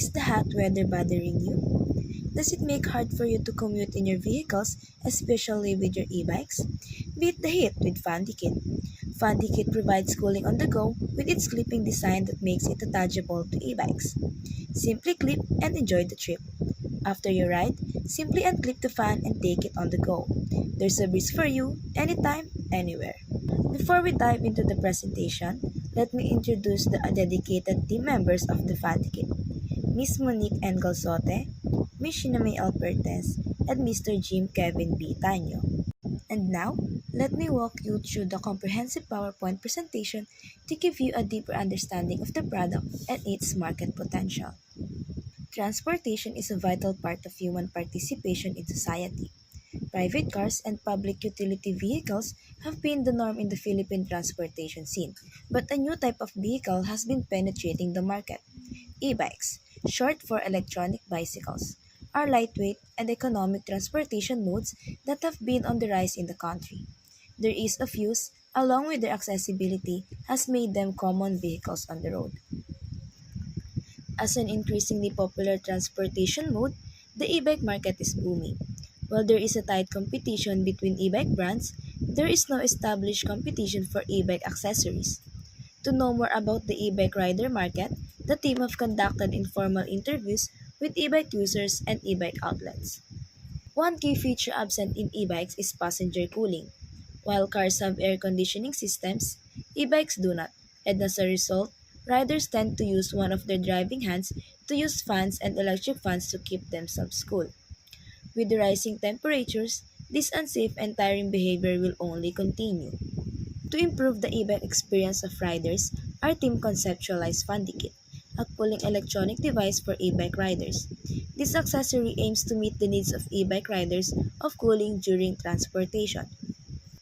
Is the hot weather bothering you? Does it make hard for you to commute in your vehicles, especially with your e-bikes? Beat the heat with FundyKit. FundyKit provides cooling on the go with its clipping design that makes it attachable to e-bikes. Simply clip and enjoy the trip. After your ride, simply unclip the fan and take it on the go. There's a breeze for you anytime, anywhere. Before we dive into the presentation, let me introduce the dedicated team members of the FundyKit. Miss Monique Engelsote, Miss Shinamay Alpertes, and Mr. Jim Kevin B. Taño. And now, let me walk you through the comprehensive PowerPoint presentation to give you a deeper understanding of the product and its market potential. Transportation is a vital part of human participation in society. Private cars and public utility vehicles have been the norm in the Philippine transportation scene, but a new type of vehicle has been penetrating the market. E-bikes, short for electronic bicycles, are lightweight and economic transportation modes that have been on the rise in the country. Their ease of use, along with their accessibility, has made them common vehicles on the road. As an increasingly popular transportation mode, the e-bike market is booming. While there is a tight competition between e-bike brands, there is no established competition for e-bike accessories. To know more about the e-bike rider market, the team have conducted informal interviews with e-bike users and e-bike outlets. One key feature absent in e-bikes is passenger cooling. While cars have air conditioning systems, e-bikes do not, and as a result, riders tend to use one of their driving hands to use fans and electric fans to keep themselves cool. With the rising temperatures, this unsafe and tiring behavior will only continue. To improve the e-bike experience of riders, our team conceptualized FundyKit, a cooling electronic device for e-bike riders. This accessory aims to meet the needs of e-bike riders of cooling during transportation.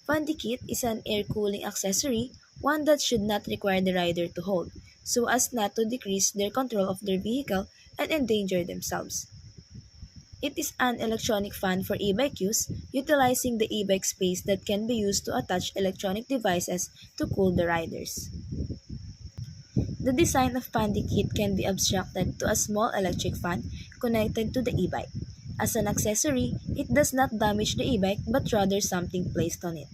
FundyKit is an air cooling accessory, one that should not require the rider to hold, so as not to decrease their control of their vehicle and endanger themselves. It is an electronic fan for e-bike use, utilizing the e-bike space that can be used to attach electronic devices to cool the riders. The design of FundyKit can be abstracted to a small electric fan connected to the e-bike. As an accessory, it does not damage the e-bike but rather something placed on it.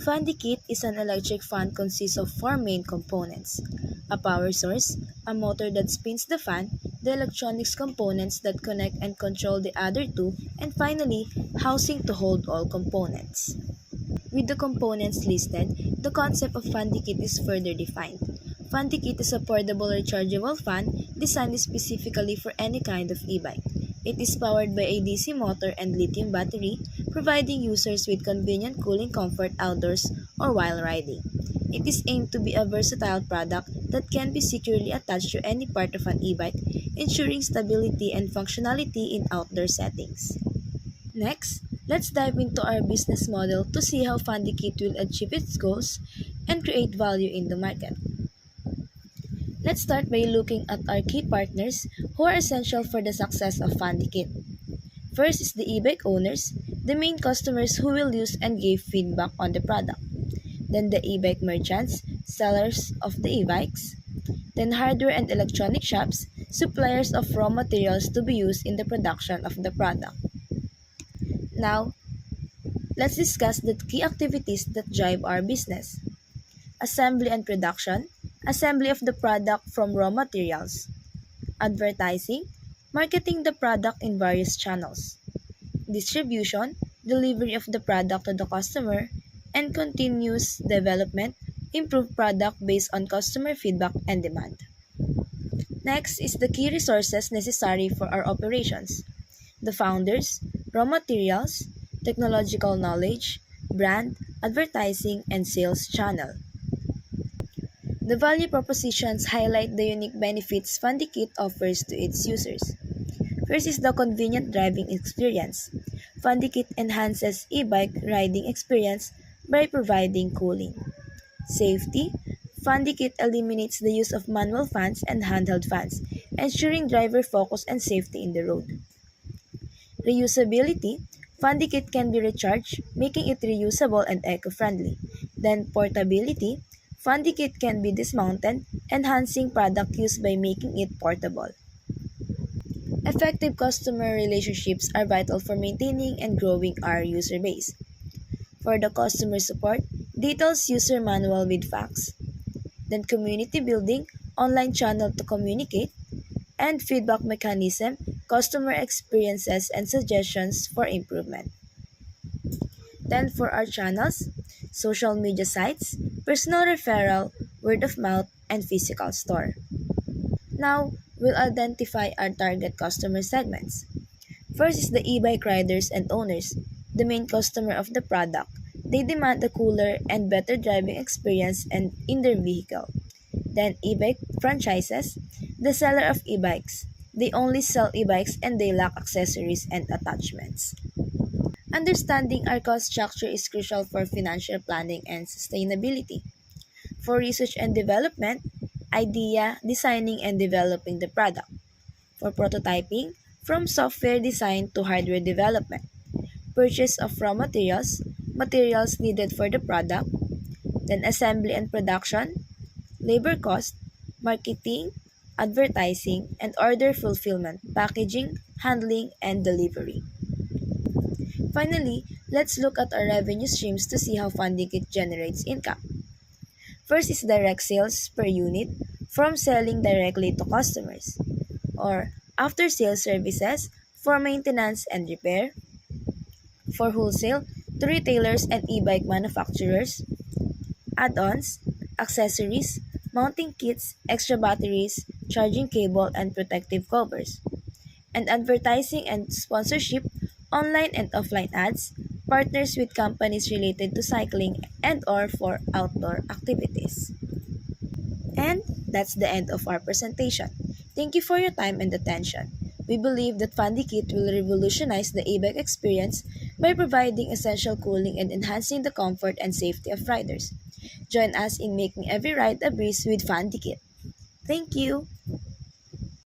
FundyKit is an electric fan consists of four main components: a power source, a motor that spins the fan, the electronics components that connect and control the other two, and finally, housing to hold all components. With the components listed, the concept of FundyKit is further defined. FundyKit is a portable rechargeable fan designed specifically for any kind of e-bike. It is powered by a DC motor and lithium battery, providing users with convenient cooling comfort outdoors or while riding. It is aimed to be a versatile product that can be securely attached to any part of an e-bike, ensuring stability and functionality in outdoor settings. Next, let's dive into our business model to see how FundyKit will achieve its goals and create value in the market. Let's start by looking at our key partners who are essential for the success of FundyKit. First is the e-bike owners, the main customers who will use and give feedback on the product. Then the e-bike merchants, sellers of the e-bikes. Then hardware and electronic shops, suppliers of raw materials to be used in the production of the product. Now, let's discuss the key activities that drive our business. Assembly and production, assembly of the product from raw materials. Advertising, marketing the product in various channels. Distribution, delivery of the product to the customer. And continuous development, improve product based on customer feedback and demand. Next is the key resources necessary for our operations: the founders, raw materials, technological knowledge, brand, advertising, and sales channel. The value propositions highlight the unique benefits FundyKit offers to its users. First is the convenient driving experience. FundyKit enhances e-bike riding experience by providing cooling. Safety, FundyKit eliminates the use of manual fans and handheld fans, ensuring driver focus and safety in the road. Reusability, FundyKit can be recharged, making it reusable and eco-friendly. Then portability, FundyKit can be dismounted, enhancing product use by making it portable. Effective customer relationships are vital for maintaining and growing our user base. For the customer support, details user manual with facts. Then community building, online channel to communicate, and feedback mechanism, customer experiences and suggestions for improvement. Then for our channels, social media sites, personal referral, word of mouth, and physical store. Now, we'll identify our target customer segments. First is the e-bike riders and owners, the main customer of the product. They demand a cooler and better driving experience and in their vehicle. Then e-bike franchises, the seller of e-bikes. They only sell e-bikes and they lack accessories and attachments. Understanding our cost structure is crucial for financial planning and sustainability. For research and development, idea, designing and developing the product. For prototyping, from software design to hardware development. Purchase of raw materials, materials needed for the product, then assembly and production, labor cost, marketing, advertising, and order fulfillment, packaging, handling, and delivery. Finally, let's look at our revenue streams to see how FundiKit generates income. First is direct sales per unit from selling directly to customers, or after sales services for maintenance and repair, for wholesale to retailers and e-bike manufacturers, add-ons, accessories, mounting kits, extra batteries, charging cable and protective covers, and advertising and sponsorship, online and offline ads, partners with companies related to cycling and or for outdoor activities. And that's the end of our presentation. Thank you for your time and attention. We believe that FundiKit will revolutionize the e-bike experience by providing essential cooling and enhancing the comfort and safety of riders. Join us in making every ride a breeze with FundiKit. Thank you.